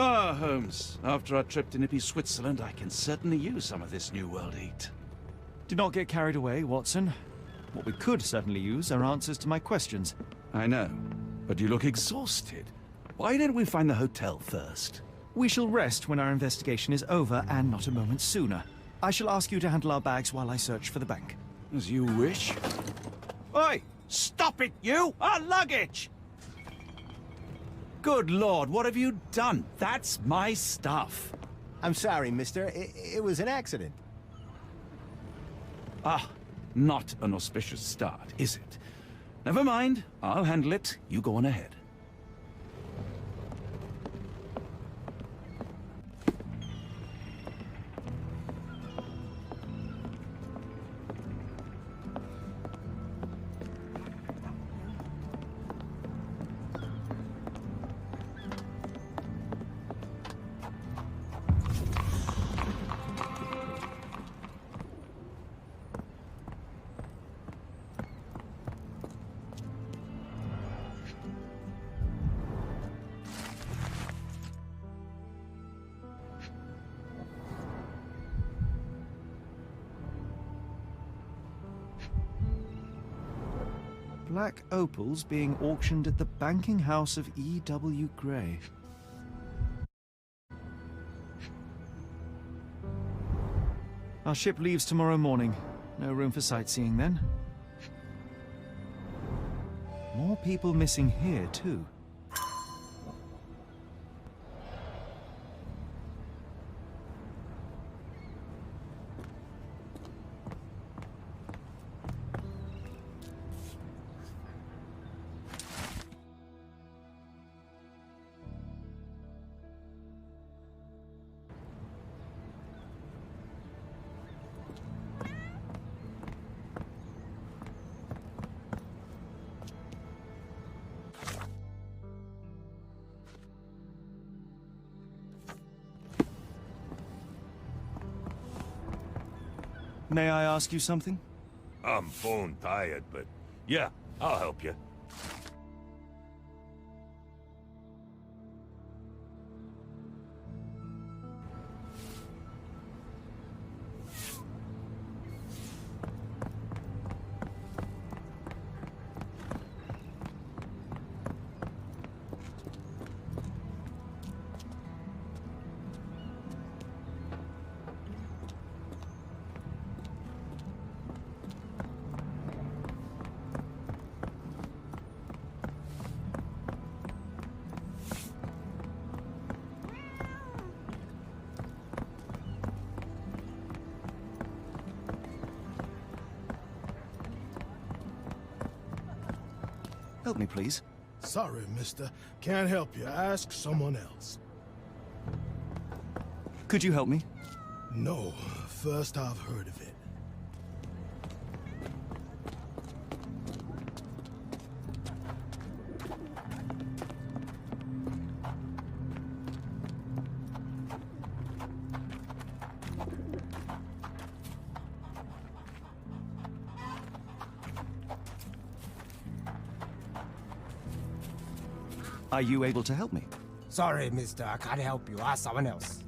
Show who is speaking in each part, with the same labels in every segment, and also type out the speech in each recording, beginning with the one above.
Speaker 1: Ah, Holmes. After our trip to nippy Switzerland, I can certainly use some of this New World heat.
Speaker 2: Do not get carried away, Watson. What we could certainly use are answers to my questions.
Speaker 1: I know, but you look exhausted. Why don't we find the hotel first?
Speaker 2: We shall rest when our investigation is over, and not a moment sooner. I shall ask you to handle our bags while I search for the bank.
Speaker 1: As you wish. Oi! Stop it, you! Our luggage! Good Lord, what have you done? That's my stuff.
Speaker 3: I'm sorry, mister. It was an accident.
Speaker 1: Ah, not an auspicious start, is it? Never mind, I'll handle it. You go on ahead.
Speaker 2: Black opals being auctioned at the banking house of E.W. Gray. Our ship leaves tomorrow morning. No room for sightseeing then. More people missing here, too. May I ask you something?
Speaker 4: I'm bone tired, but yeah, I'll help you.
Speaker 2: Help me, please.
Speaker 5: Sorry, mister. Can't help you. Ask someone else.
Speaker 2: Could you help me?
Speaker 5: No. First I've heard of it.
Speaker 2: Are you able to help me?
Speaker 6: Sorry, mister. I can't help you. Ask someone else.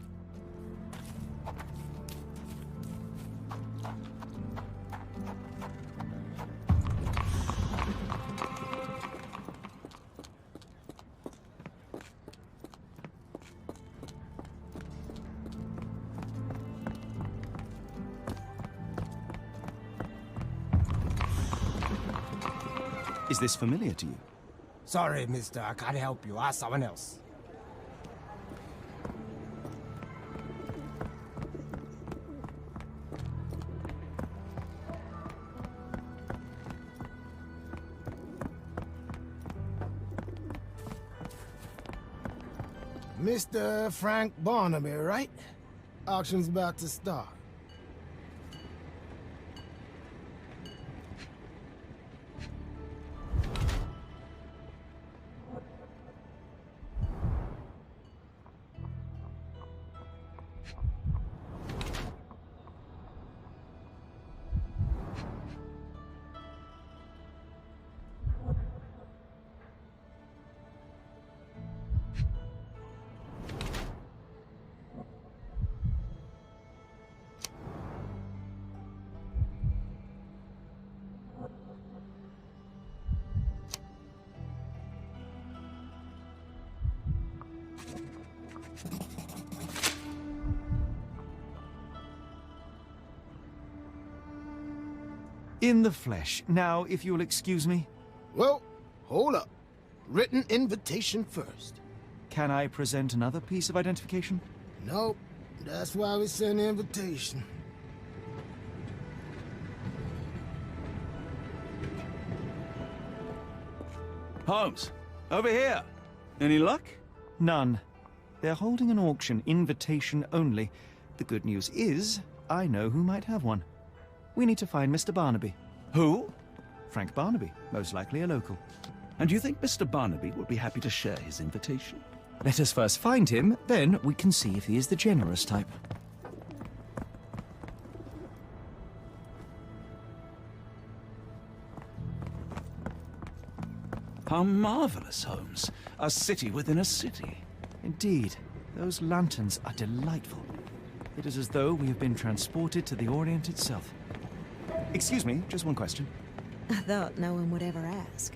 Speaker 2: Is this familiar to you?
Speaker 6: Sorry, mister. I can't help you. Ask someone else.
Speaker 5: Mr. Frank Barnaby, right? Auction's about to start.
Speaker 2: In the flesh. Now, if you'll excuse me,
Speaker 5: Well, hold up. Written invitation first.
Speaker 2: can I present another piece of identification?
Speaker 5: Nope. That's why we sent the invitation.
Speaker 1: Holmes, over here. Any luck?
Speaker 2: None. They're holding an auction, invitation only. The good news is, I know who might have one. We need to find Mr. Barnaby.
Speaker 1: Who?
Speaker 2: Frank Barnaby, most likely a local.
Speaker 1: And do you think Mr. Barnaby would be happy to share his invitation?
Speaker 2: Let us first find him, then we can see if he is the generous type.
Speaker 1: How marvelous, Holmes. A city within a city.
Speaker 2: Indeed, those lanterns are delightful. It is as though we have been transported to the Orient itself. Excuse me, just one question.
Speaker 7: I thought no one would ever ask.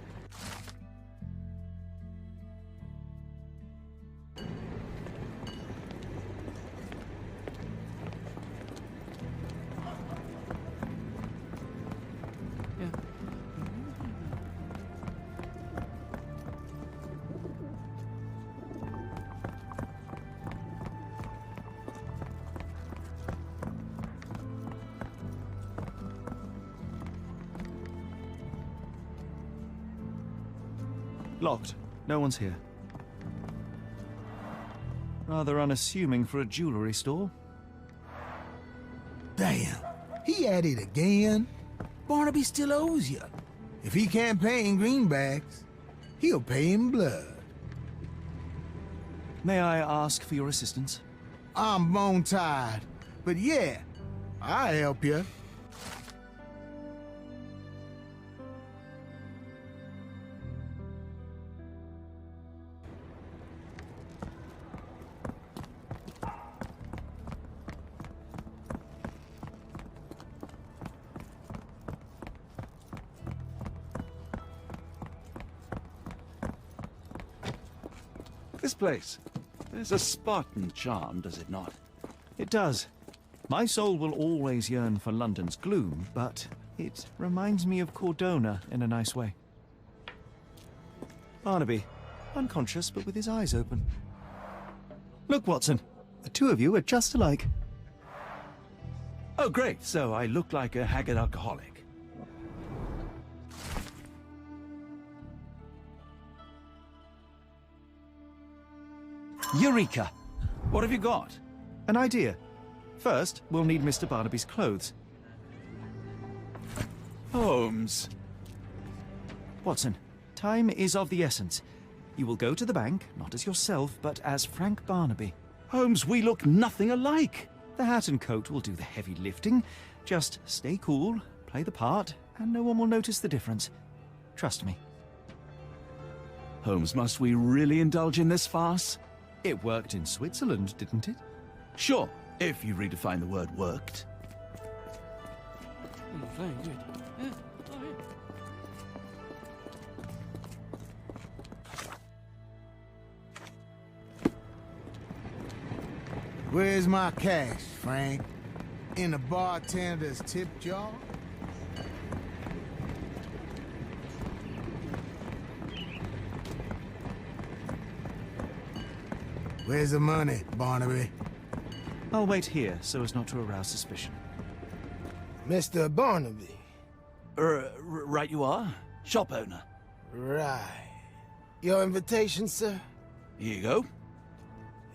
Speaker 2: Locked. No one's here. Rather unassuming for a jewelry store.
Speaker 8: Damn, he at it again. Barnaby still owes you. If he can't pay in greenbacks, he'll pay in blood.
Speaker 2: May I ask for your assistance?
Speaker 8: I'm bone tired, but yeah, I'll help you.
Speaker 1: This place. There's a Spartan charm, does it not?
Speaker 2: It does. My soul will always yearn for London's gloom, but it reminds me of Cordona in a nice way. Barnaby, unconscious but with his eyes open. Look, Watson, the two of you are just alike.
Speaker 1: Oh, great. So I look like a haggard alcoholic.
Speaker 2: Eureka!
Speaker 1: What have you got?
Speaker 2: An idea. First, we'll need Mr. Barnaby's clothes.
Speaker 1: Holmes.
Speaker 2: Watson, time is of the essence. You will go to the bank, not as yourself, but as Frank Barnaby.
Speaker 1: Holmes, we look nothing alike.
Speaker 2: The hat and coat will do the heavy lifting. Just stay cool, play the part, and no one will notice the difference. Trust me.
Speaker 1: Holmes, must we really indulge in this farce?
Speaker 2: It worked in Switzerland, didn't it?
Speaker 1: Sure, if you redefine the word worked.
Speaker 8: Where's my cash, Frank? In the bartender's tip jar? Where's the money, Barnaby?
Speaker 2: I'll wait here so as not to arouse suspicion.
Speaker 5: Mr. Barnaby.
Speaker 1: Right you are. Shop owner.
Speaker 5: Right. Your invitation, sir?
Speaker 1: Here you go.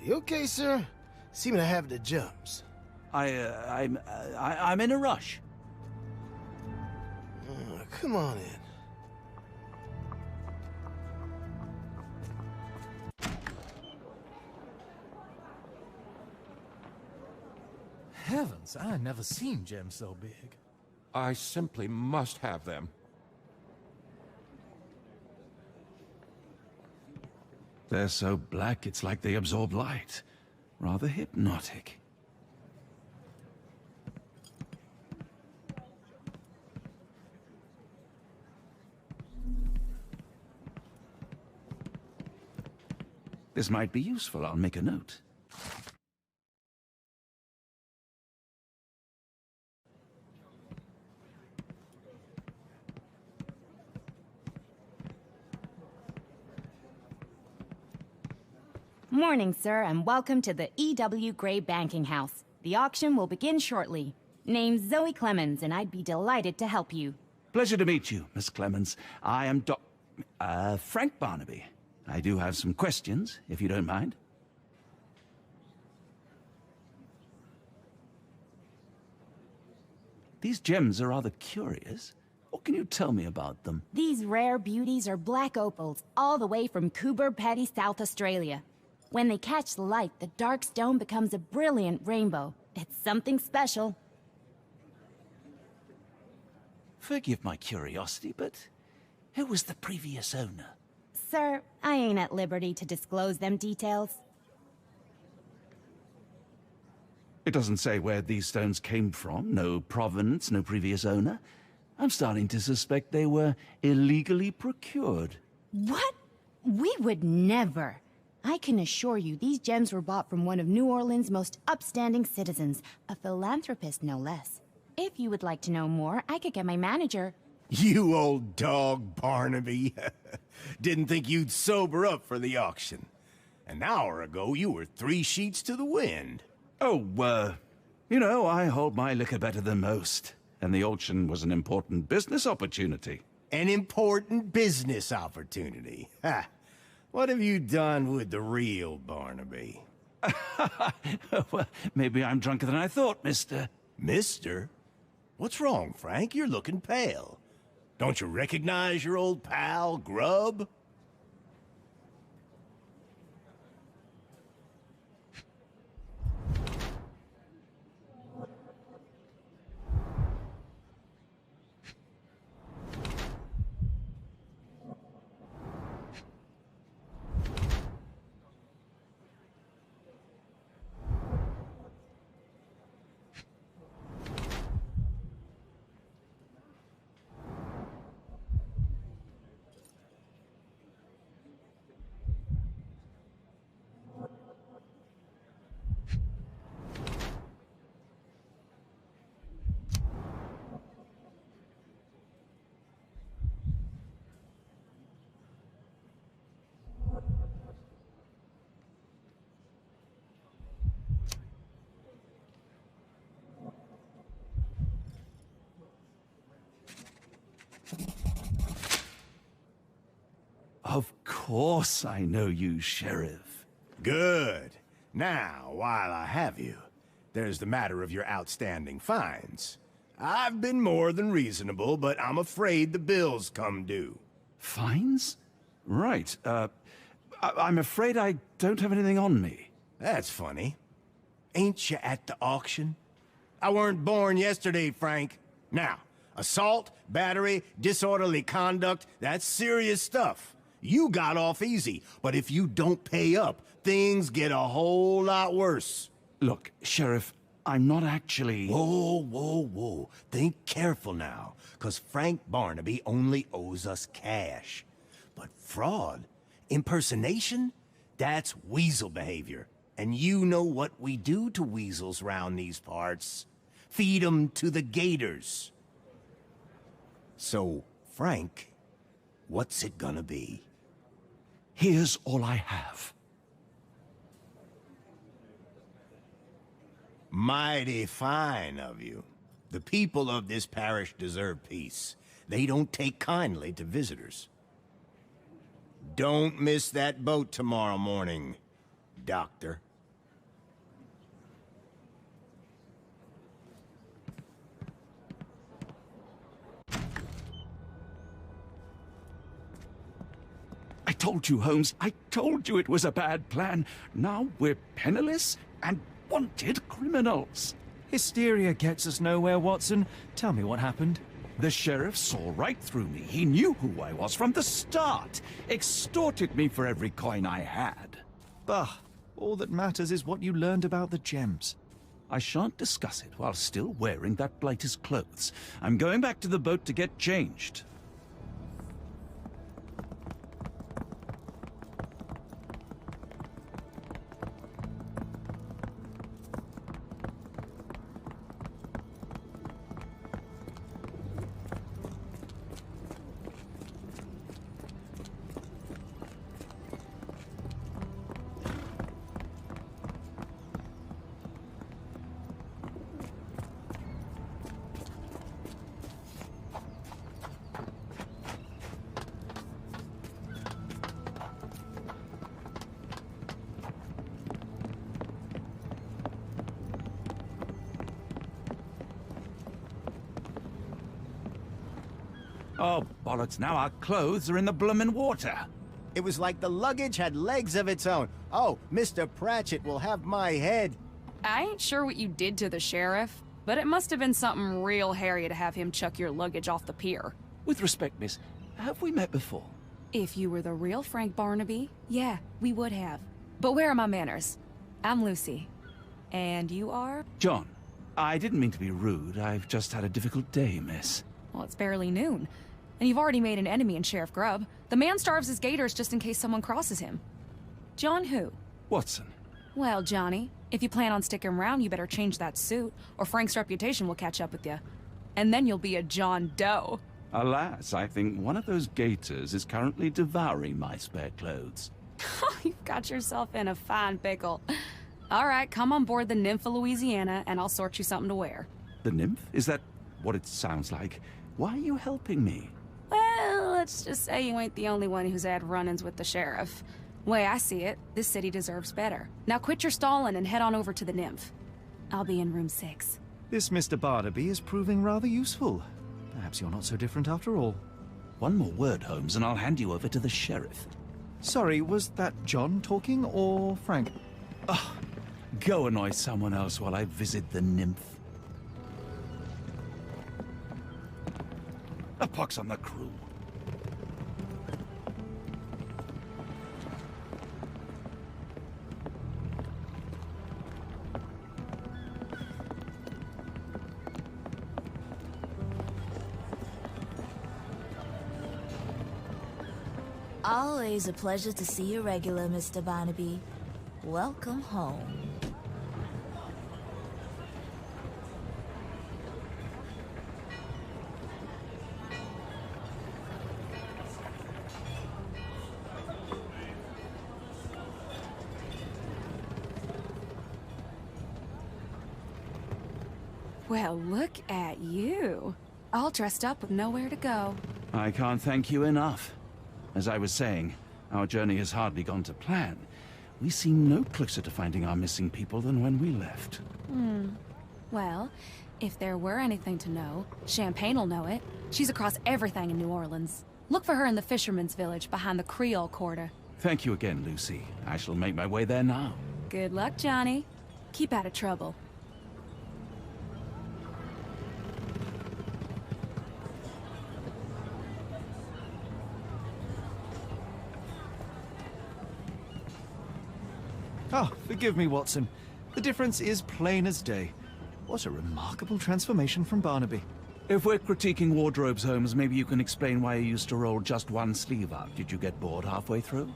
Speaker 5: You okay, sir? Seem to have the jumps.
Speaker 1: I'm in a rush.
Speaker 5: Come on in.
Speaker 9: Heavens, I never seen gems so big.
Speaker 10: I simply must have them.
Speaker 1: They're so black, it's like they absorb light. Rather hypnotic. This might be useful. I'll make a note.
Speaker 11: Morning, sir, and welcome to the E.W. Gray Banking House. The auction will begin shortly. Name's Zoe Clemens, and I'd be delighted to help you.
Speaker 1: Pleasure to meet you, Miss Clemens. I am Frank Barnaby. I do have some questions, if you don't mind. These gems are rather curious. What can you tell me about them?
Speaker 11: These rare beauties are black opals, all the way from Coober Pedy, South Australia. When they catch the light, the dark stone becomes a brilliant rainbow. It's something special.
Speaker 1: Forgive my curiosity, but who was the previous owner?
Speaker 11: Sir, I ain't at liberty to disclose them details.
Speaker 1: It doesn't say where these stones came from. No provenance, no previous owner. I'm starting to suspect they were illegally procured.
Speaker 11: What? We would never. I can assure you these gems were bought from one of New Orleans' most upstanding citizens, a philanthropist no less. If you would like to know more, I could get my manager.
Speaker 3: You old dog, Barnaby. Didn't think you'd sober up for the auction. An hour ago, you were 3 sheets to the wind.
Speaker 1: Oh, you know, I hold my liquor better than most. And the auction was an important business opportunity.
Speaker 3: An important business opportunity. Ha! What have you done with the real Barnaby?
Speaker 1: Well, maybe I'm drunker than I thought, mister.
Speaker 3: Mister? What's wrong, Frank? You're looking pale. Don't you recognize your old pal, Grub?
Speaker 1: Of course I know you, Sheriff.
Speaker 3: Good. Now, while I have you, there's the matter of your outstanding fines. I've been more than reasonable, but I'm afraid the bills come due.
Speaker 1: Fines? Right, I'm afraid I don't have anything on me.
Speaker 3: That's funny. Ain't you at the auction? I weren't born yesterday, Frank. Now, assault, battery, disorderly conduct, that's serious stuff. You got off easy, but if you don't pay up, things get a whole lot worse.
Speaker 1: Look, Sheriff, I'm not actually...
Speaker 3: Whoa. Think careful now, 'cause Frank Barnaby only owes us cash. But fraud, impersonation, that's weasel behavior. And you know what we do to weasels round these parts. Feed 'em to the gators. So, Frank, what's it gonna be?
Speaker 1: Here's all I have.
Speaker 3: Mighty fine of you. The people of this parish deserve peace. They don't take kindly to visitors. Don't miss that boat tomorrow morning, Doctor.
Speaker 1: I told you, Holmes. I told you it was a bad plan. Now we're penniless and wanted criminals.
Speaker 2: Hysteria gets us nowhere, Watson. Tell me what happened.
Speaker 1: The sheriff saw right through me. He knew who I was from the start. Extorted me for every coin I had.
Speaker 2: Bah, all that matters is what you learned about the gems.
Speaker 1: I shan't discuss it while still wearing that blighter's clothes. I'm going back to the boat to get changed. Oh, bollocks, now our clothes are in the bloomin' water.
Speaker 3: It was like the luggage had legs of its own. Oh, Mr. Pratchett will have my head.
Speaker 12: I ain't sure what you did to the sheriff, but it must have been something real hairy to have him chuck your luggage off the pier.
Speaker 1: With respect, miss, have we met before?
Speaker 12: If you were the real Frank Barnaby, yeah, we would have. But where are my manners? I'm Lucy. And you are?
Speaker 1: John, I didn't mean to be rude. I've just had a difficult day, miss.
Speaker 12: Well, it's barely noon. And you've already made an enemy in Sheriff Grubb. The man starves his gators just in case someone crosses him. John who?
Speaker 1: Watson.
Speaker 12: Well, Johnny, if you plan on sticking around, you better change that suit, or Frank's reputation will catch up with you. And then you'll be a John Doe.
Speaker 1: Alas, I think one of those gators is currently devouring my spare clothes.
Speaker 12: You've got yourself in a fine pickle. All right, come on board the Nymph of Louisiana, and I'll sort you something to wear.
Speaker 1: The nymph? Is that what it sounds like? Why are you helping me?
Speaker 12: Well, let's just say you ain't the only one who's had run-ins with the sheriff. Way I see it, this city deserves better. Now quit your stalling and head on over to the Nymph. I'll be in room 6.
Speaker 2: This Mr. Barnaby is proving rather useful. Perhaps you're not so different after all.
Speaker 1: One more word, Holmes, and I'll hand you over to the sheriff.
Speaker 2: Sorry, was that John talking or Frank?
Speaker 1: Oh, go annoy someone else while I visit the nymph. A pox on the crew.
Speaker 13: Always a pleasure to see you regular, Mr. Barnaby. Welcome home.
Speaker 12: Well, look at you. All dressed up with nowhere to go.
Speaker 1: I can't thank you enough. As I was saying, our journey has hardly gone to plan. We seem no closer to finding our missing people than when we left.
Speaker 12: Well, if there were anything to know, Champagne'll know it. She's across everything in New Orleans. Look for her in the fisherman's village behind the Creole Quarter.
Speaker 1: Thank you again, Lucy. I shall make my way there now.
Speaker 12: Good luck, Johnny. Keep out of trouble.
Speaker 2: Oh, forgive me, Watson. The difference is plain as day. What a remarkable transformation from Barnaby.
Speaker 1: If we're critiquing wardrobes, Holmes, maybe you can explain why you used to roll just one sleeve up. Did you get bored halfway through?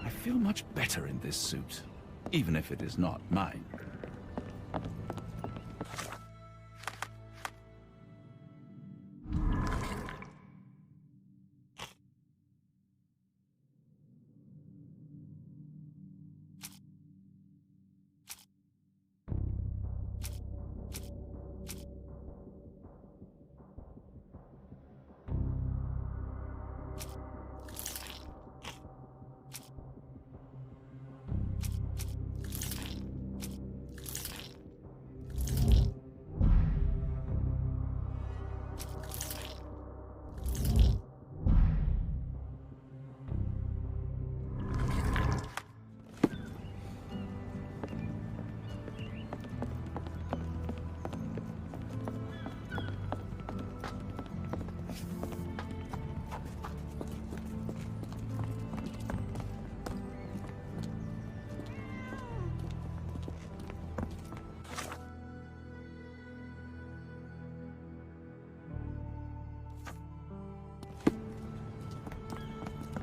Speaker 1: I feel much better in this suit, even if it is not mine.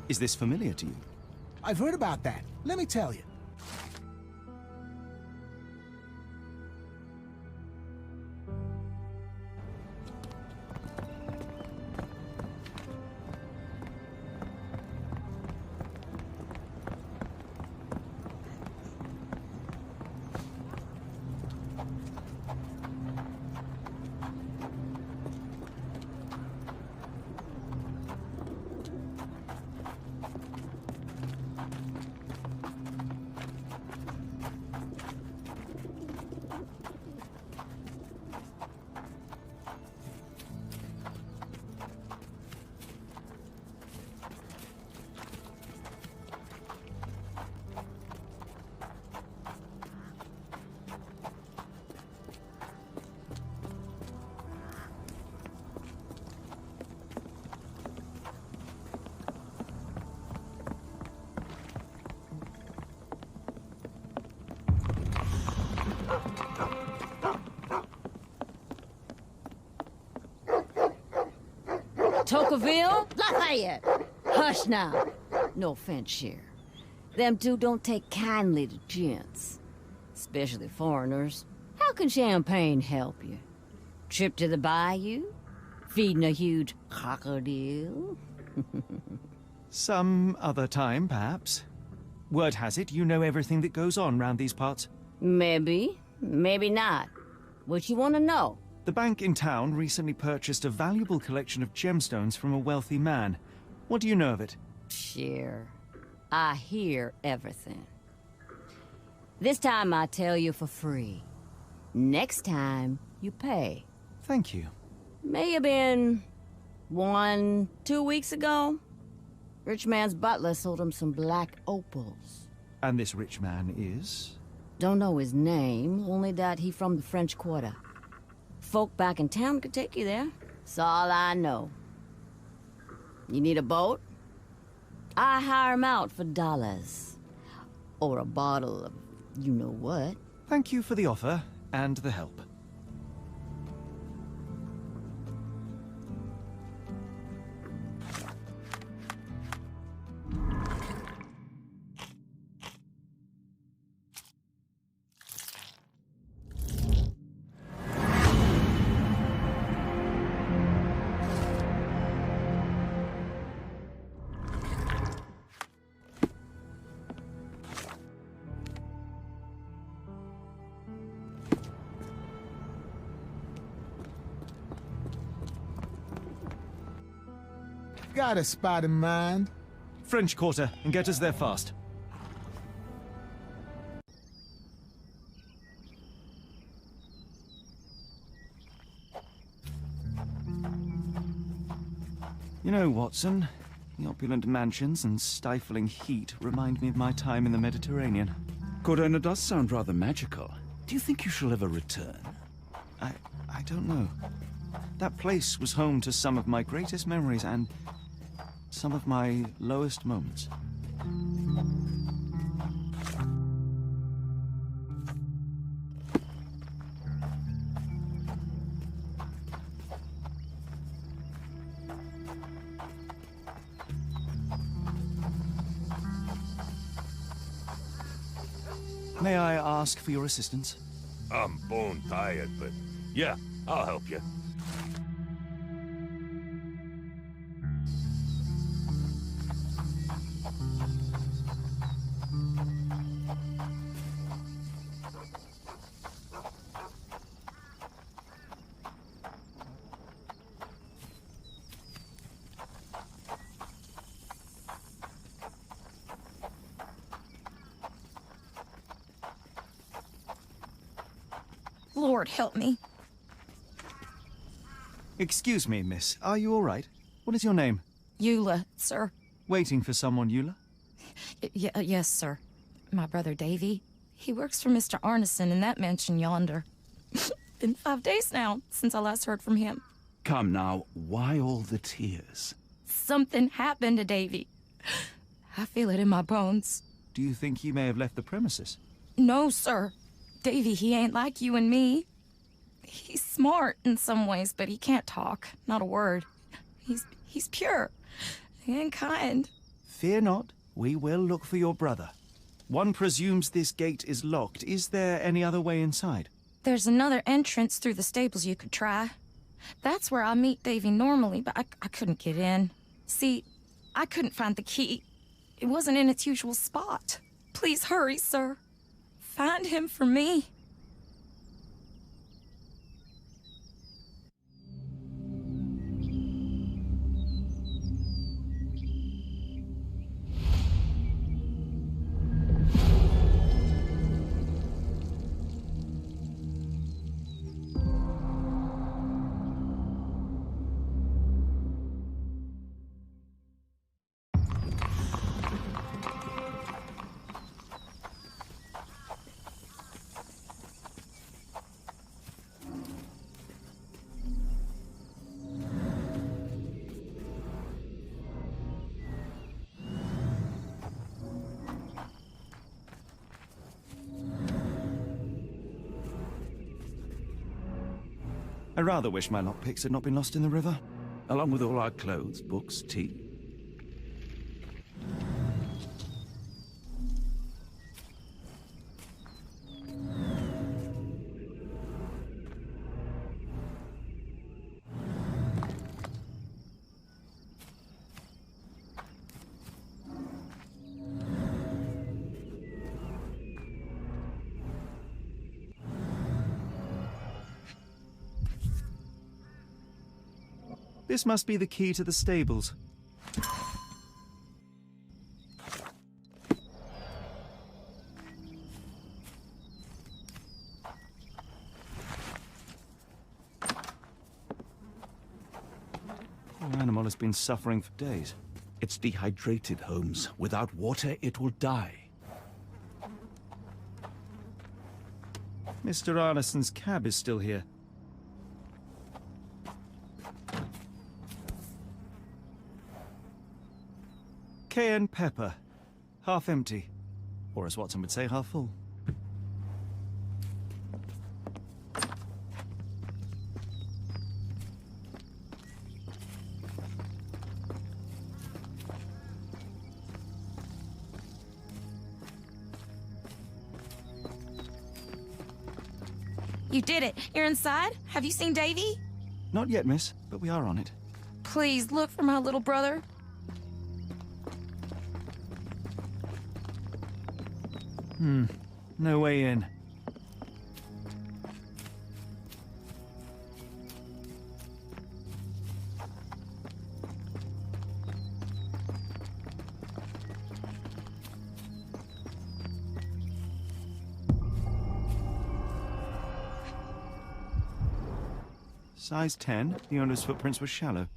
Speaker 2: Is this familiar to you?
Speaker 8: I've heard about that. Let me tell you.
Speaker 14: Tocqueville? Lafayette! Hush now. No offense, Cher. Them two don't take kindly to gents. Especially foreigners. How can champagne help you? Trip to the bayou? Feeding a huge crocodile?
Speaker 2: Some other time, perhaps. Word has it, you know everything that goes on round these parts.
Speaker 14: Maybe. Maybe not. What you want to know?
Speaker 2: The bank in town recently purchased a valuable collection of gemstones from a wealthy man. What do you know of it?
Speaker 14: Sure. I hear everything. This time I tell you for free. Next time, you pay.
Speaker 2: Thank you.
Speaker 14: May have been 1, 2 weeks ago. Rich man's butler sold him some black opals.
Speaker 2: And this rich man is?
Speaker 14: Don't know his name, only that he from the French Quarter. Folk back in town could take you there. That's all I know. You need a boat? I hire 'em out for dollars. Or a bottle of you-know-what.
Speaker 2: Thank you for the offer and the help.
Speaker 8: Got a spot in mind.
Speaker 2: French Quarter, and get us there fast. You know, Watson, the opulent mansions and stifling heat remind me of my time in the Mediterranean.
Speaker 1: Cordona does sound rather magical. Do you think you shall ever return?
Speaker 2: I don't know. That place was home to some of my greatest memories and some of my lowest moments. May I ask for your assistance?
Speaker 4: I'm bone tired, but yeah, I'll help you.
Speaker 12: Lord, help me.
Speaker 2: Excuse me, miss. Are you all right? What is your name?
Speaker 12: Eula, sir.
Speaker 2: Waiting for someone, Eula?
Speaker 12: Yes, sir. My brother Davy. He works for Mr. Arneson in that mansion yonder. Been 5 days now since I last heard from him.
Speaker 1: Come now, why all the tears?
Speaker 12: Something happened to Davy. I feel it in my bones.
Speaker 2: Do you think he may have left the premises?
Speaker 12: No, sir. Davy, he ain't like you and me. He's smart in some ways, but he can't talk. Not a word. He's pure and kind.
Speaker 2: Fear not. We will look for your brother. One presumes this gate is locked. Is there any other way inside?
Speaker 12: There's another entrance through the stables you could try. That's where I meet Davy normally, but I couldn't get in. See, I couldn't find the key. It wasn't in its usual spot. Please hurry, sir. Find him for me.
Speaker 2: I rather wish my lockpicks had not been lost in the river.
Speaker 1: along with all our clothes, books, tea.
Speaker 2: This must be the key to the stables. Poor animal has been suffering for days.
Speaker 1: It's dehydrated, Holmes. Without water, it will die.
Speaker 2: Mr. Arneson's cab is still here. Cayenne pepper. Half empty. Or as Watson would say, half full.
Speaker 12: You did it. You're inside? Have you seen Davy?
Speaker 2: Not yet, miss, but we are on it.
Speaker 12: Please, look for my little brother.
Speaker 2: No way in. Size 10, the owner's footprints were shallow.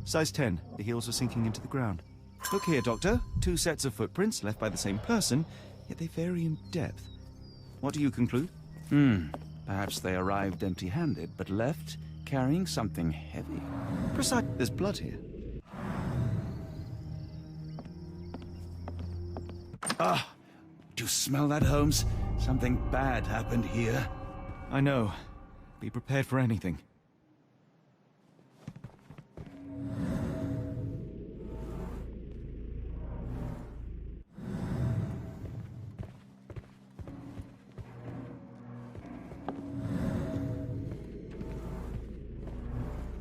Speaker 2: Size 10, the heels were sinking into the ground. Look here, Doctor. 2 sets of footprints left by the same person, yet they vary in depth. What do you conclude?
Speaker 1: Perhaps they arrived empty-handed, but left carrying something heavy.
Speaker 2: Precise. There's blood here.
Speaker 1: Ah! Do you smell that, Holmes? Something bad happened here.
Speaker 2: I know. Be prepared for anything.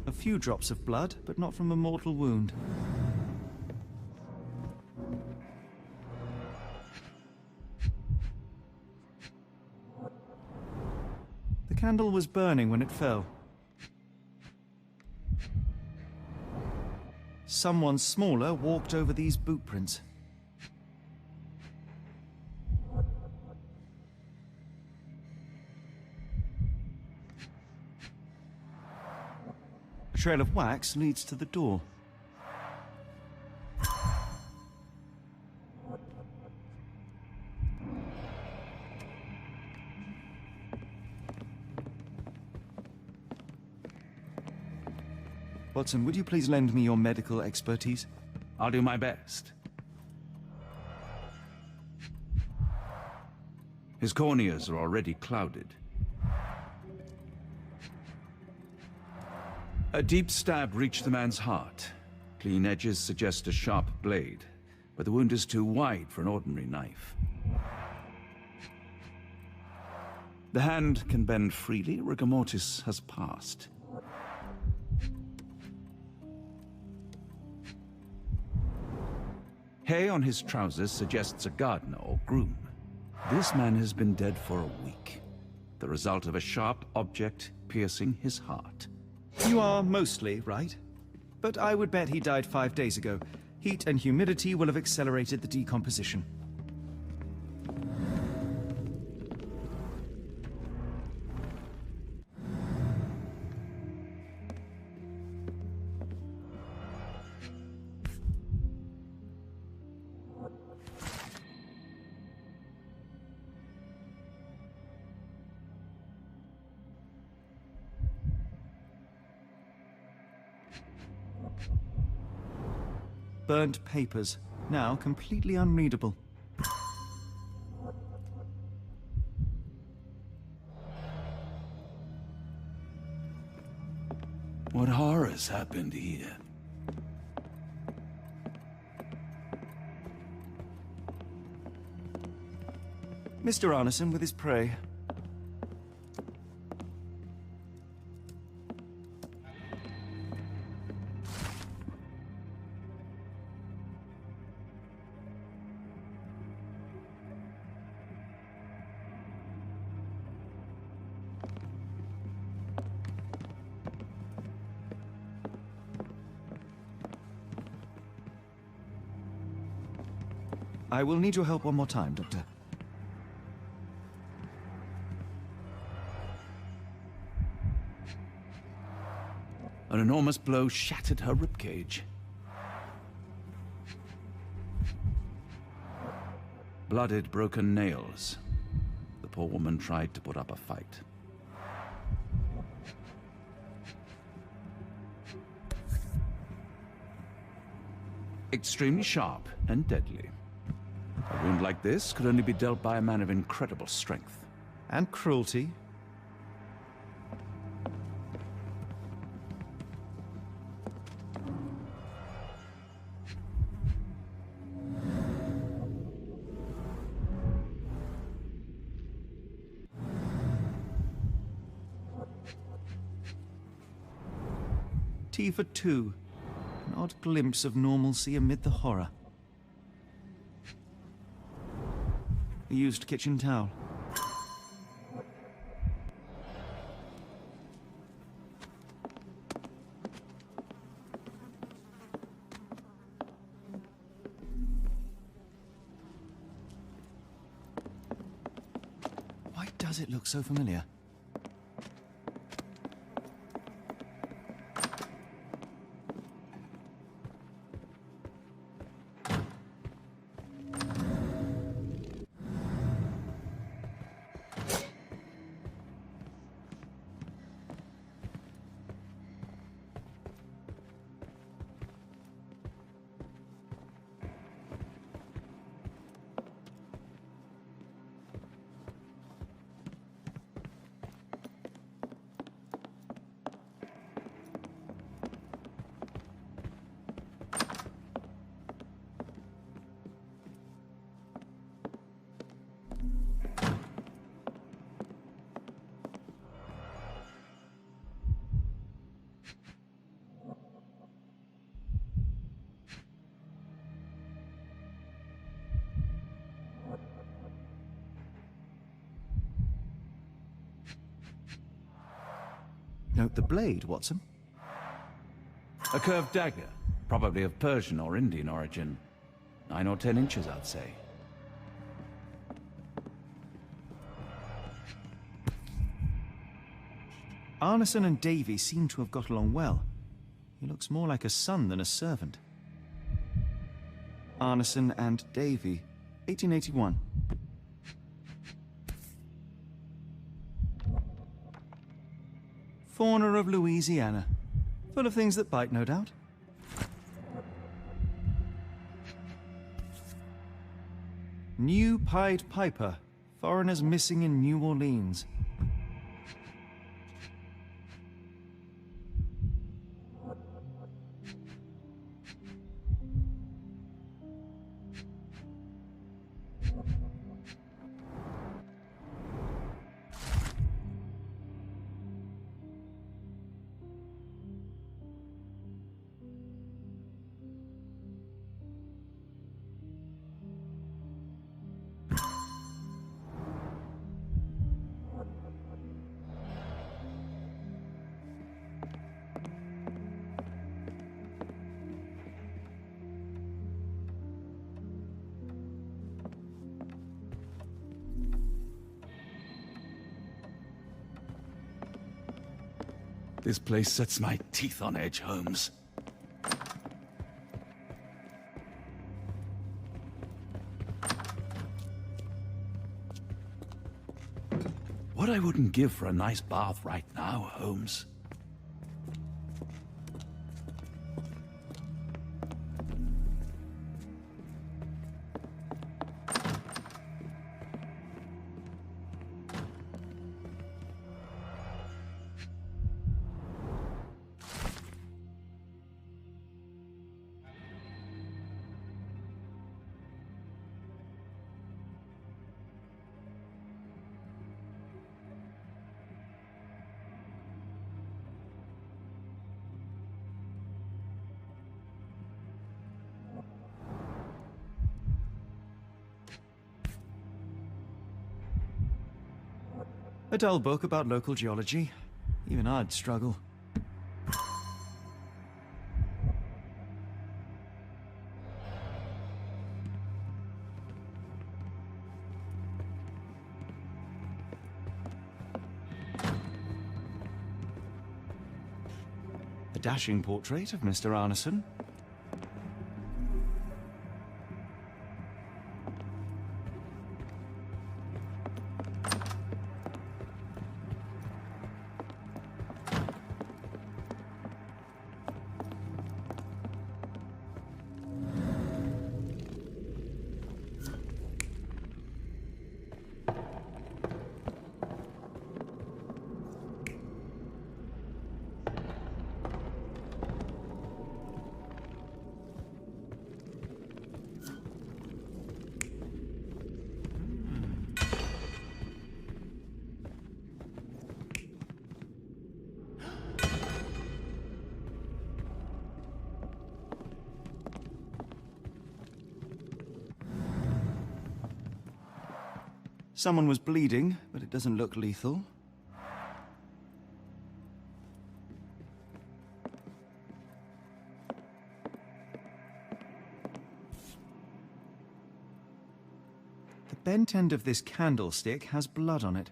Speaker 2: A few drops of blood, but not from a mortal wound. The candle was burning when it fell. Someone smaller walked over these boot prints. A trail of wax leads to the door. Watson, would you please lend me your medical expertise?
Speaker 1: I'll do my best. His corneas are already clouded. A deep stab reached the man's heart. Clean edges suggest a sharp blade, but the wound is too wide for an ordinary knife. The hand can bend freely. Rigor mortis has passed. Hay on his trousers suggests a gardener or groom. This man has been dead for a week, the result of a sharp object piercing his heart.
Speaker 2: You are mostly right, but I would bet he died 5 days ago. Heat and humidity will have accelerated the decomposition. Burnt papers, now completely unreadable.
Speaker 1: has happened here?
Speaker 2: Mr. Arneson with his prey. I will need your help one more time, Doctor.
Speaker 1: An enormous blow shattered her ribcage. Blooded, broken nails. The poor woman tried to put up a fight. Extremely sharp and deadly. A wound like this could only be dealt by a man of incredible strength.
Speaker 2: And cruelty. Tea for two. An odd glimpse of normalcy amid the horror. A used kitchen towel. Why does it look so familiar? Note the blade, Watson.
Speaker 1: A curved dagger, probably of Persian or Indian origin. 9 or 10 inches, I'd say.
Speaker 2: Arneson and Davy seem to have got along well. He looks more like a son than a servant. Arneson and Davy, 1881. Fauna of Louisiana. Full of things that bite, no doubt. New Pied Piper. Foreigners missing in New Orleans.
Speaker 1: This place sets my teeth on edge, Holmes. What I wouldn't give for a nice bath right now, Holmes.
Speaker 2: A dull book about local geology. Even I'd struggle. A dashing portrait of Mr. Arneson. Someone was bleeding, but it doesn't look lethal. The bent end of this candlestick has blood on it.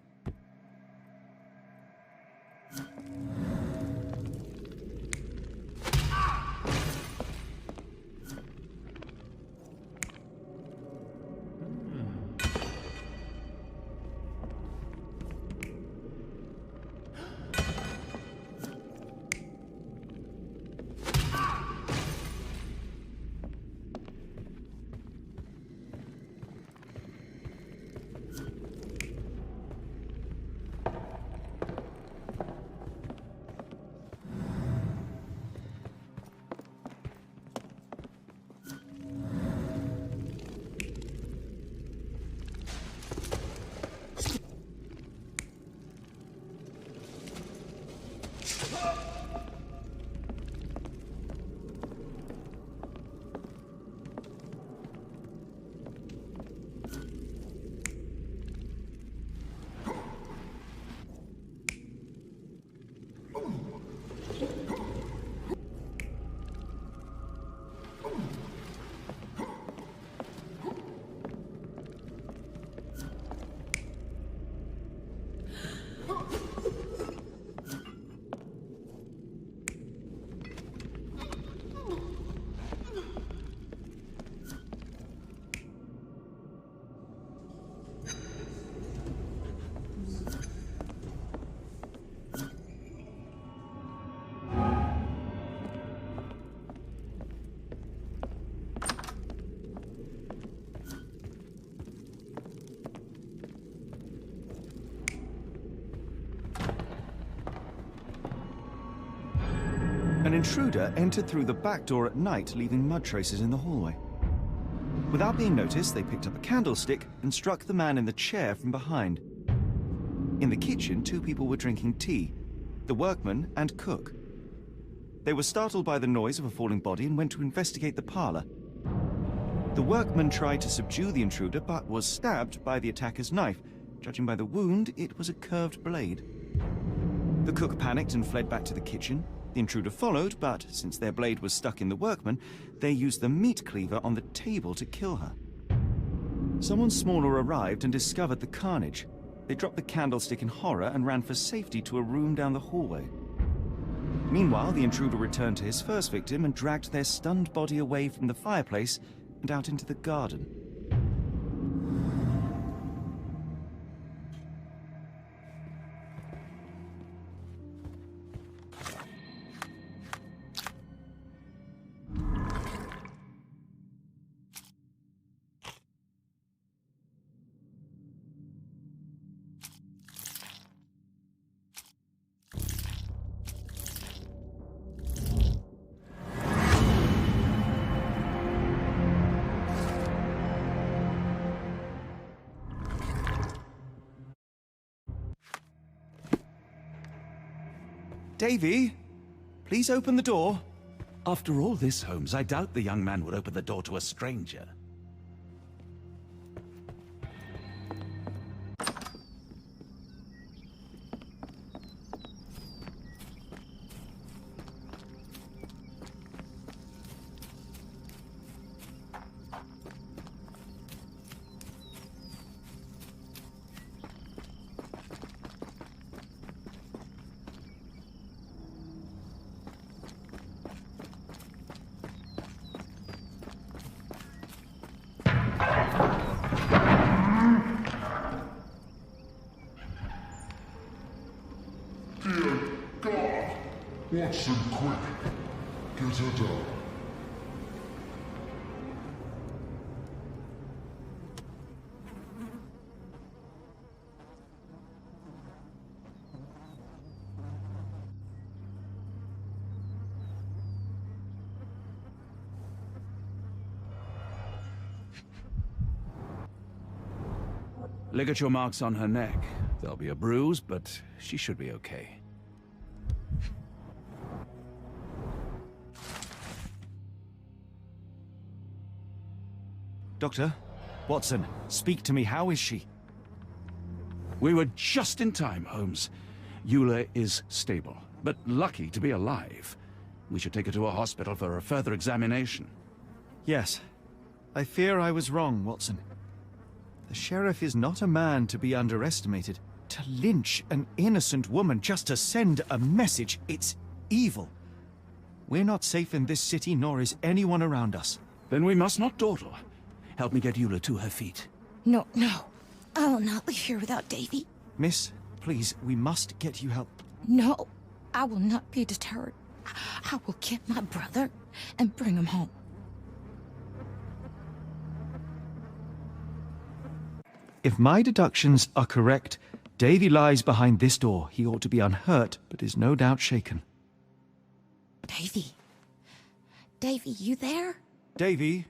Speaker 2: An intruder entered through the back door at night, leaving mud traces in the hallway. Without being noticed, they picked up a candlestick and struck the man in the chair from behind. In the kitchen, two people were drinking tea, the workman and cook. They were startled by the noise of a falling body and went to investigate the parlor. The workman tried to subdue the intruder, but was stabbed by the attacker's knife. Judging by the wound, it was a curved blade. The cook panicked and fled back to the kitchen. The intruder followed, but since their blade was stuck in the workman, they used the meat cleaver on the table to kill her. Someone smaller arrived and discovered the carnage. They dropped the candlestick in horror and ran for safety to a room down the hallway. Meanwhile, the intruder returned to his first victim and dragged their stunned body away from the fireplace and out into the garden. Davy, please open the door.
Speaker 1: After all this, Holmes, I doubt the young man would open the door to a stranger.
Speaker 15: Watson, quick! Get her down.
Speaker 1: Ligature marks on her neck. There'll be a bruise, but she should be okay.
Speaker 2: Doctor, Watson, speak to me. How is she?
Speaker 1: We were just in time, Holmes. Eula is stable, but lucky to be alive. We should take her to a hospital for a further examination.
Speaker 2: Yes. I fear I was wrong, Watson. The sheriff is not a man to be underestimated. To lynch an innocent woman just to send a message, it's evil. We're not safe in this city, nor is anyone around us.
Speaker 1: Then we must not dawdle. Help me get Eula to her feet.
Speaker 12: No, no. I will not leave here without Davy.
Speaker 2: Miss, please, we must get you help.
Speaker 12: No, I will not be deterred. I will get my brother and bring him home.
Speaker 2: If my deductions are correct, Davy lies behind this door. He ought to be unhurt, but is no doubt shaken.
Speaker 12: Davy. Davy, you there?
Speaker 2: Davy,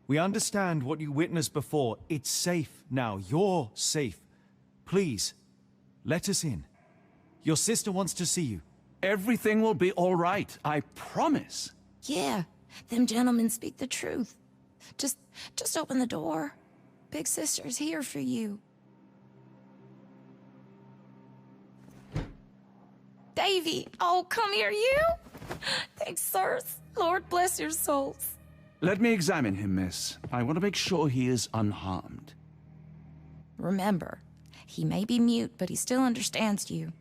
Speaker 2: we understand what you witnessed before. It's safe now. You're safe. Please, let us in. Your sister wants to see you.
Speaker 1: Everything will be all right, I promise.
Speaker 12: Yeah, them gentlemen speak the truth. Just open the door. Big sister's here for you. Davy! Oh, come here, you! Thanks, sirs. Lord bless your souls.
Speaker 1: Let me examine him, miss. I want to make sure he is unharmed.
Speaker 12: Remember, he may be mute, but he still understands you.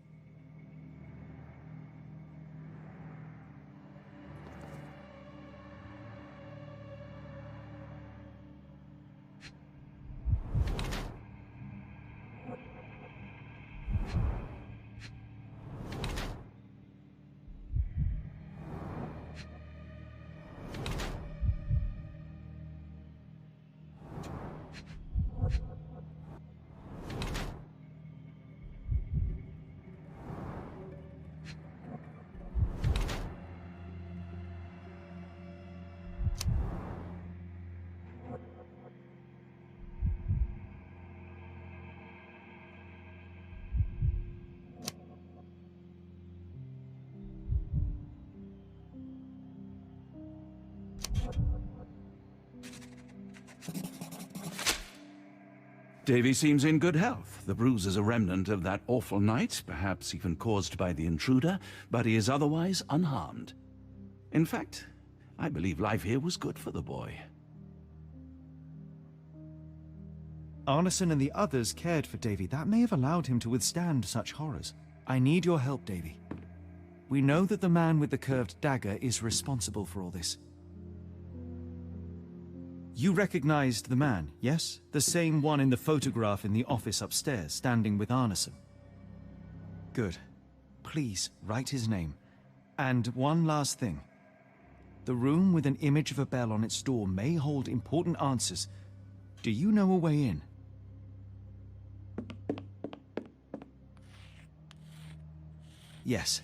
Speaker 1: Davy seems in good health. The bruise is a remnant of that awful night, perhaps even caused by the intruder, but he is otherwise unharmed. In fact, I believe life here was good for the boy.
Speaker 2: Arneson and the others cared for Davy. That may have allowed him to withstand such horrors. I need your help, Davy. We know that the man with the curved dagger is responsible for all this. You recognized the man, yes? The same one in the photograph in the office upstairs, standing with Arneson. Good. Please, write his name. And one last thing. The room with an image of a bell on its door may hold important answers. Do you know a way in? Yes.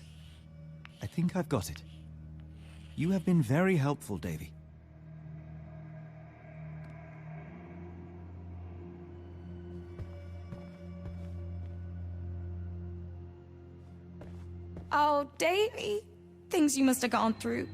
Speaker 2: I think I've got it. You have been very helpful, Davy.
Speaker 12: Oh, Davy. Things you must have gone through.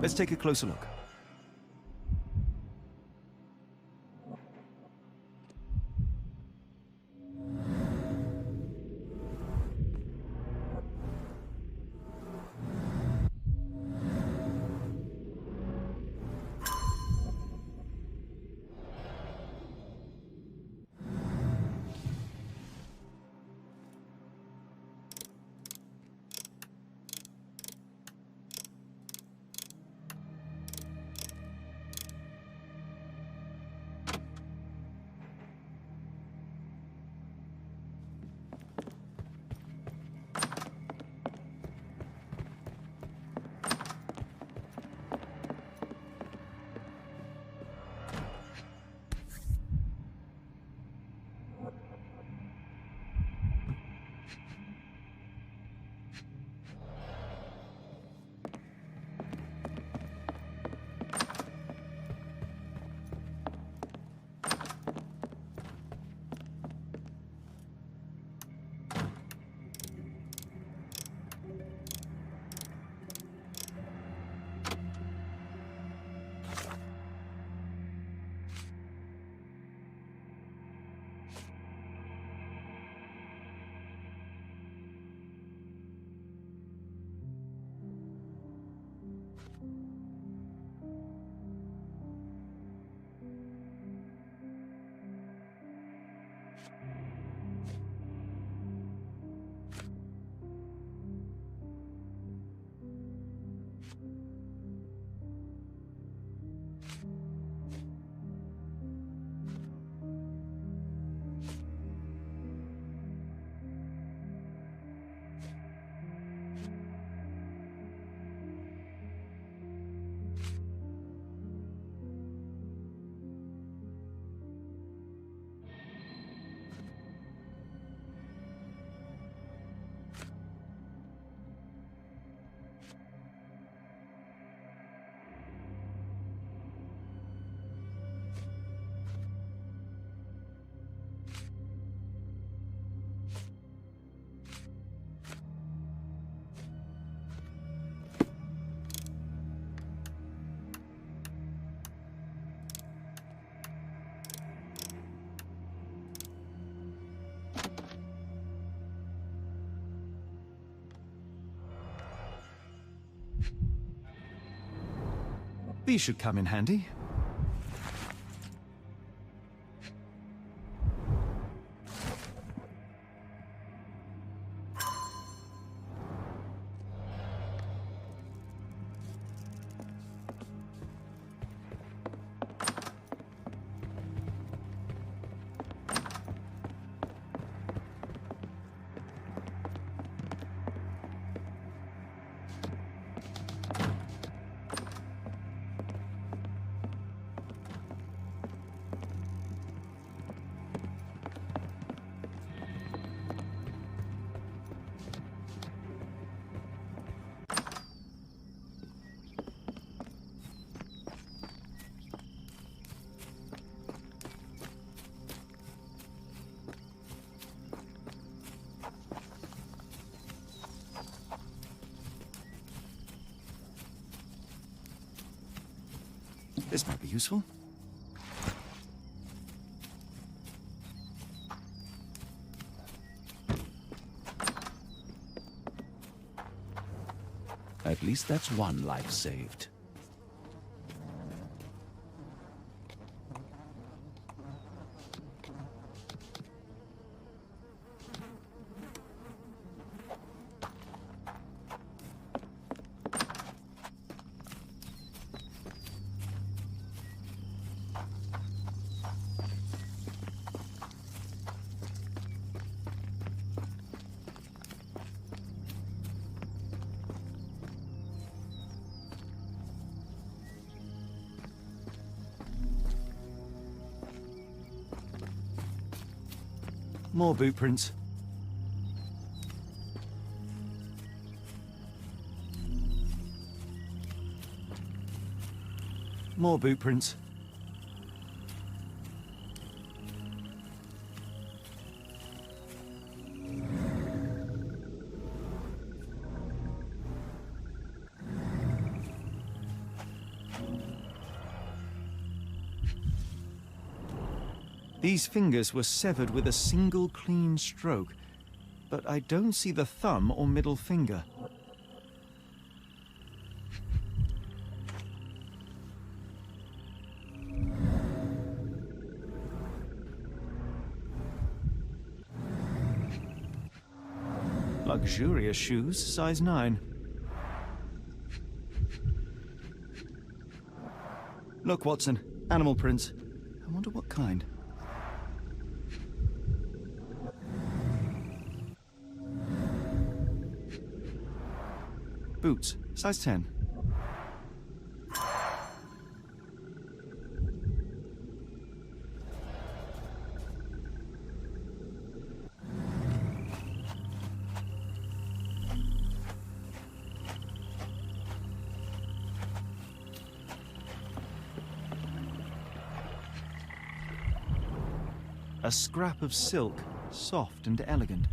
Speaker 2: Let's take a closer look. These should come in handy. This might be useful.
Speaker 1: At least that's one life saved.
Speaker 2: More boot prints. More boot prints. These fingers were severed with a single clean stroke, but I don't see the thumb or middle finger. Luxurious shoes, size 9. Look, Watson, animal prints. I wonder what kind. Boots, size 10. A scrap of silk, soft and elegant.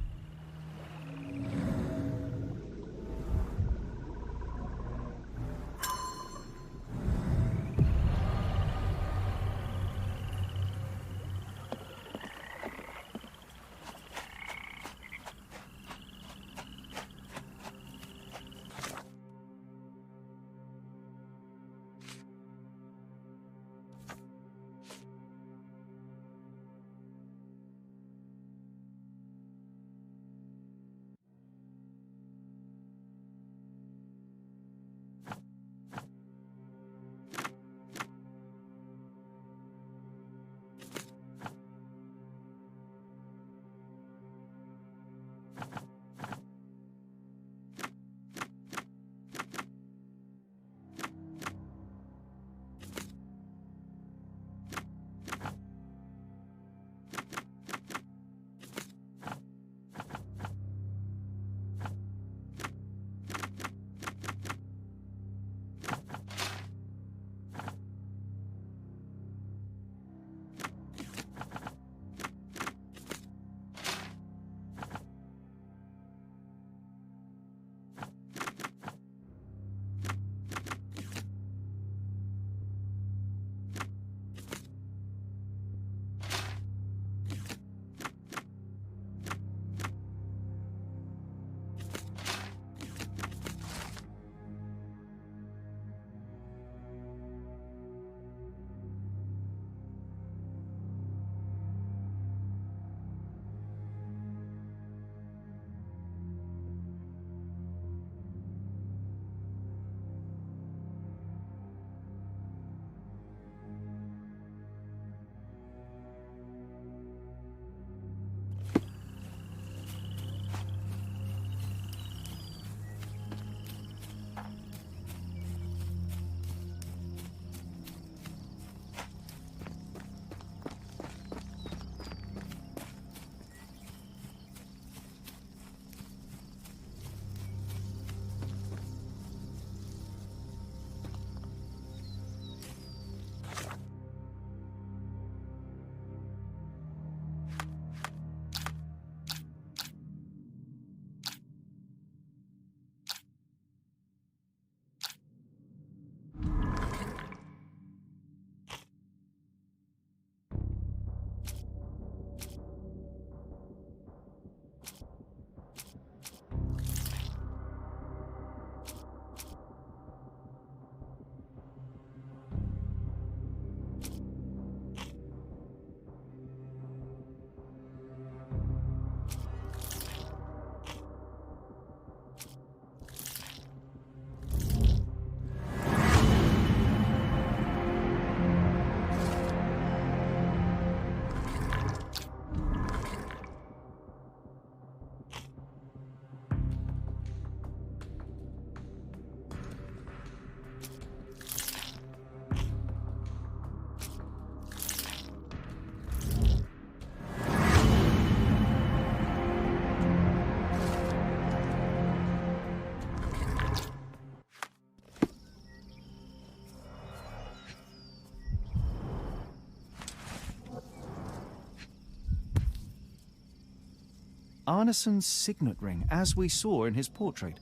Speaker 2: Arneson's signet ring, as we saw in his portrait.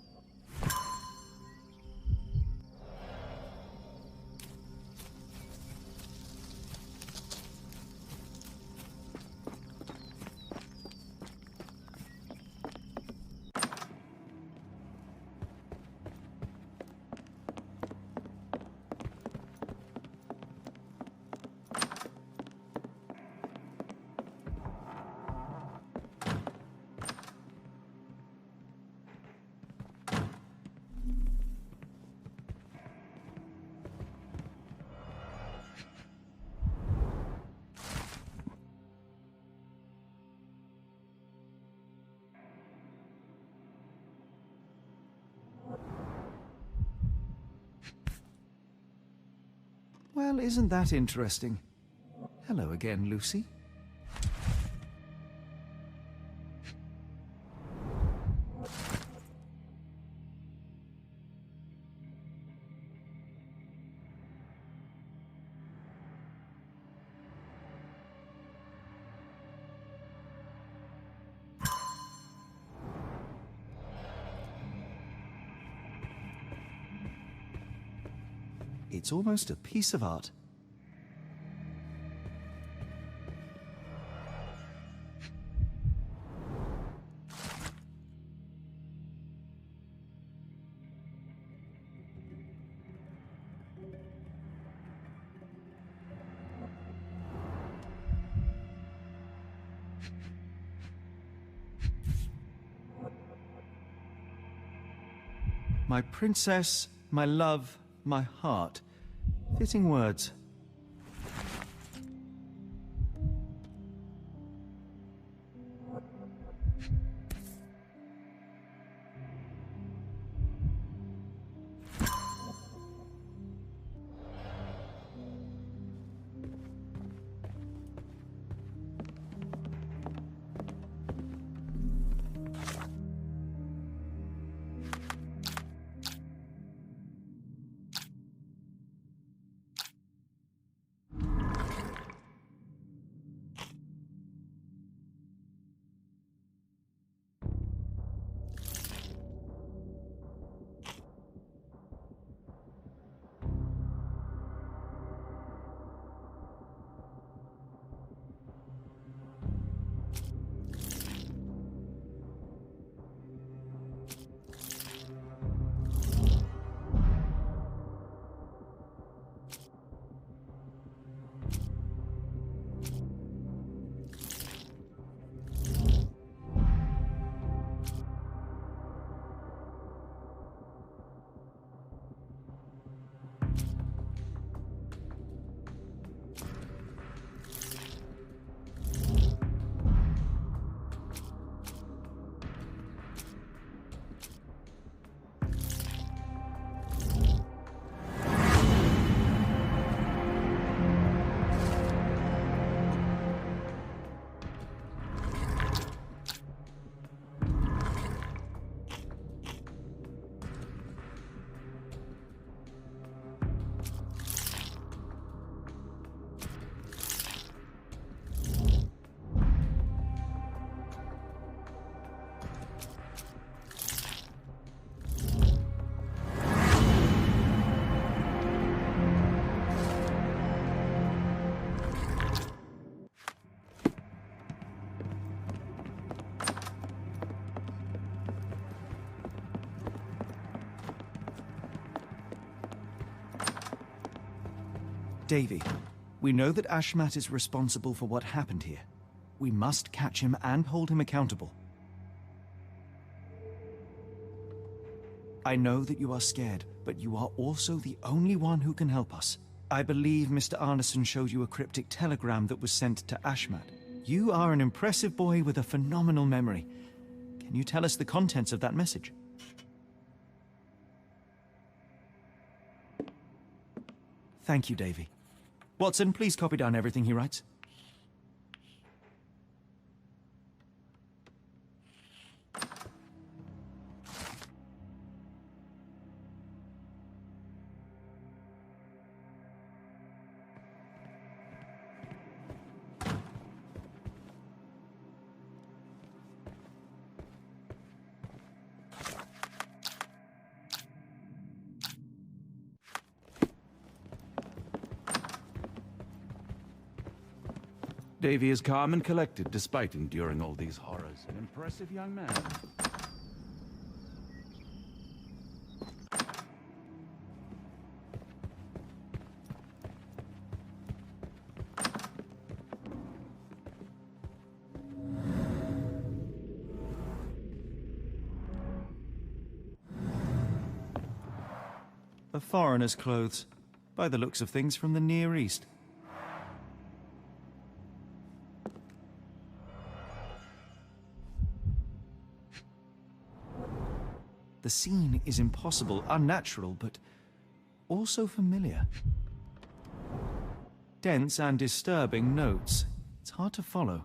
Speaker 2: Well, isn't that interesting? Hello again, Lucy. It's almost a piece of art. My princess, my love, my heart. Fitting words. Davy, we know that Ashmat is responsible for what happened here. We must catch him and hold him accountable. I know that you are scared, but you are also the only one who can help us. I believe Mr. Arneson showed you a cryptic telegram that was sent to Ashmat. You are an impressive boy with a phenomenal memory. Can you tell us the contents of that message? Thank you, Davy. Watson, please copy down everything he writes.
Speaker 1: Davy is calm and collected despite enduring all these horrors. An impressive young man.
Speaker 2: A foreigner's clothes, by the looks of things from the Near East. The scene is impossible, unnatural, but also familiar. Dense and disturbing notes. It's hard to follow.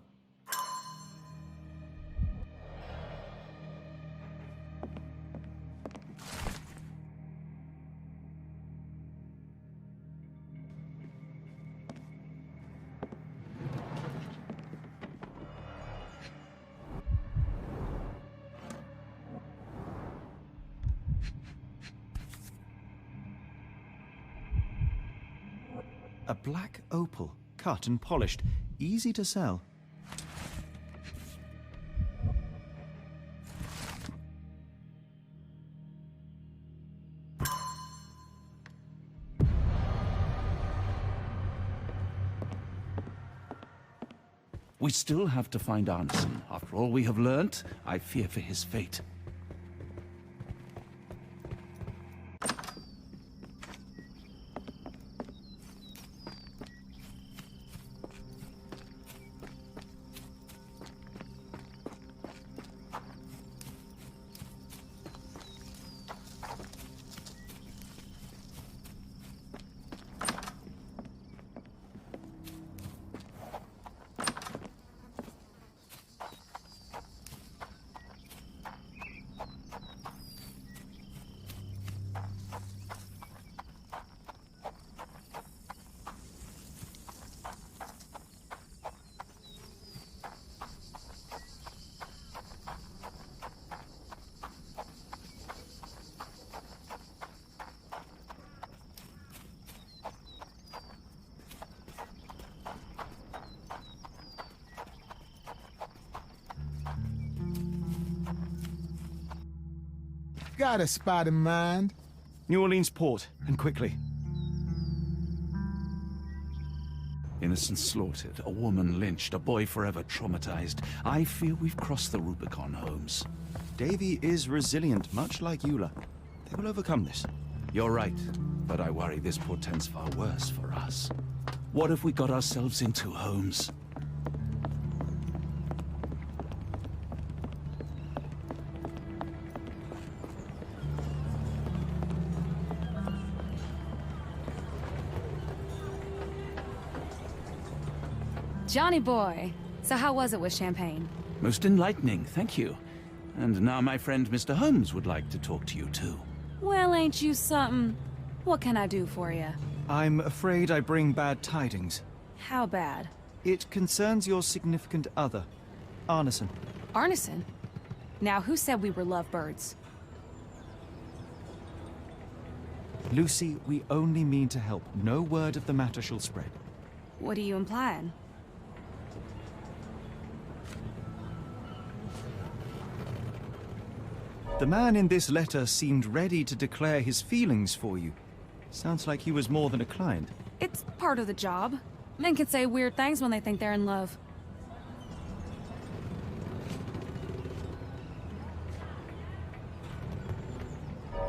Speaker 2: A black opal, cut and polished, easy to sell.
Speaker 1: We still have to find Arneson. After all we have learnt, I fear for his fate.
Speaker 8: Got a spot in mind?
Speaker 2: New Orleans port, and quickly.
Speaker 1: Innocents slaughtered, a woman lynched, a boy forever traumatized. I fear we've crossed the Rubicon, Holmes.
Speaker 2: Davy is resilient, much like Eula. They will overcome this.
Speaker 1: You're right, but I worry this portends far worse for us. What have we got ourselves into, Holmes?
Speaker 16: Johnny boy, so how was it with Champagne?
Speaker 1: Most enlightening, thank you. And now my friend Mr. Holmes would like to talk to you too.
Speaker 16: Well, ain't you something? What can I do for you?
Speaker 2: I'm afraid I bring bad tidings.
Speaker 16: How bad?
Speaker 2: It concerns your significant other, Arneson.
Speaker 16: Arneson? Now, who said we were lovebirds?
Speaker 2: Lucy, we only mean to help. No word of the matter shall spread.
Speaker 16: What are you implying?
Speaker 2: The man in this letter seemed ready to declare his feelings for you. Sounds like he was more than a client.
Speaker 16: It's part of the job. Men can say weird things when they think they're in love.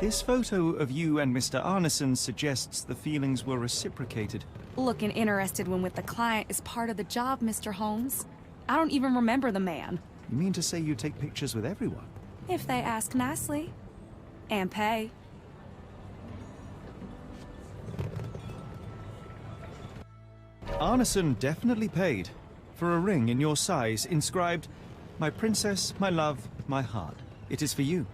Speaker 2: This photo of you and Mr. Arneson suggests the feelings were reciprocated.
Speaker 16: Looking interested when with the client is part of the job, Mr. Holmes. I don't even remember the man.
Speaker 2: You mean to say you take pictures with everyone?
Speaker 16: If they ask nicely. And pay.
Speaker 2: Arneson definitely paid for a ring in your size inscribed, "My princess, my love, my heart." It is for you.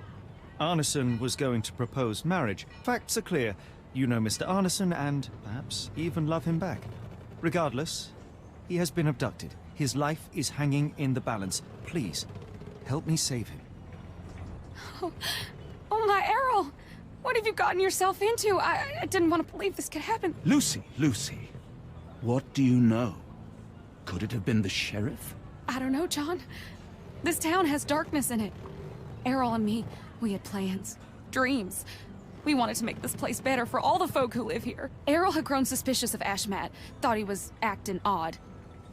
Speaker 2: Arneson was going to propose marriage. Facts are clear. You know Mr. Arneson and perhaps even love him back. Regardless, he has been abducted. His life is hanging in the balance. Please, help me save him.
Speaker 16: Oh my Errol! What have you gotten yourself into? I didn't want to believe this could happen.
Speaker 1: Lucy, what do you know? Could it have been the sheriff?
Speaker 16: I don't know, John. This town has darkness in it. Errol and me, we had plans, dreams. We wanted to make this place better for all the folk who live here. Errol had grown suspicious of Ashmat, thought he was acting odd.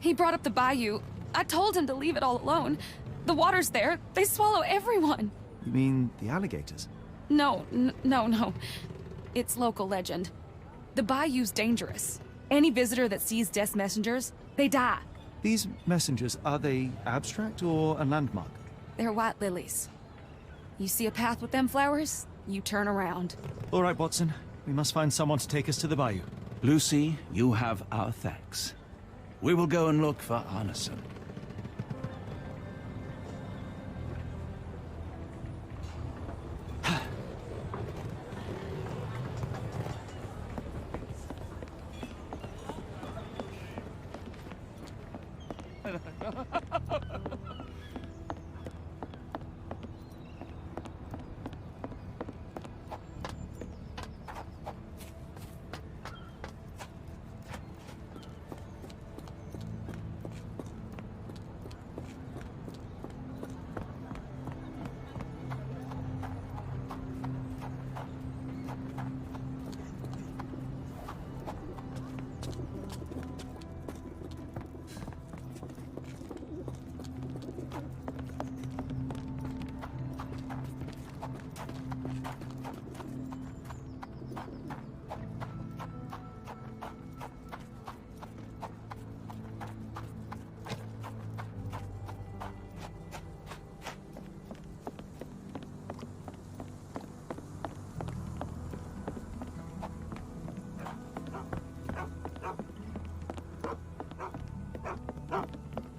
Speaker 16: He brought up the bayou. I told him to leave it all alone. The water's there. They swallow everyone.
Speaker 2: You mean the alligators?
Speaker 16: No. It's local legend. The bayou's dangerous. Any visitor that sees Death's messengers, they die.
Speaker 2: These messengers, are they abstract or a landmark?
Speaker 16: They're white lilies. You see a path with them flowers, you turn around.
Speaker 2: All right, Watson. We must find someone to take us to the bayou.
Speaker 1: Lucy, you have our thanks. We will go and look for Arneson.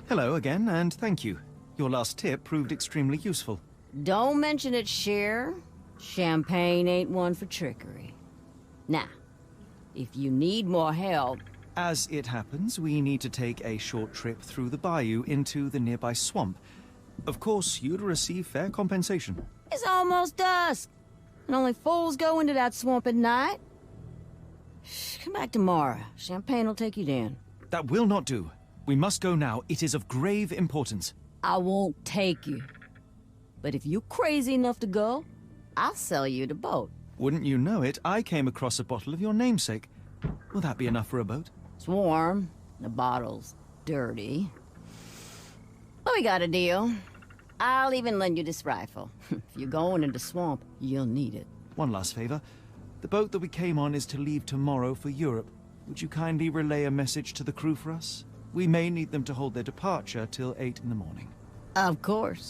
Speaker 2: Hello again, and thank you. Your last tip proved extremely useful.
Speaker 14: Don't mention it, Cher. Champagne ain't one for trickery. Now, if you need more help...
Speaker 2: As it happens, we need to take a short trip through the bayou into the nearby swamp. Of course, you'd receive fair compensation.
Speaker 14: It's almost dusk, and only fools go into that swamp at night. Come back tomorrow. Champagne will take you down.
Speaker 2: That will not do. We must go now. It is of grave importance.
Speaker 14: I won't take you. But if you're crazy enough to go, I'll sell you the boat.
Speaker 2: Wouldn't you know it, I came across a bottle of your namesake. Will that be enough for a boat?
Speaker 14: It's warm. The bottle's dirty. But we got a deal. I'll even lend you this rifle. If you're going into the swamp, you'll need it.
Speaker 2: One last favor. The boat that we came on is to leave tomorrow for Europe. Would you kindly relay a message to the crew for us? We may need them to hold their departure till 8 in the morning.
Speaker 14: Of course.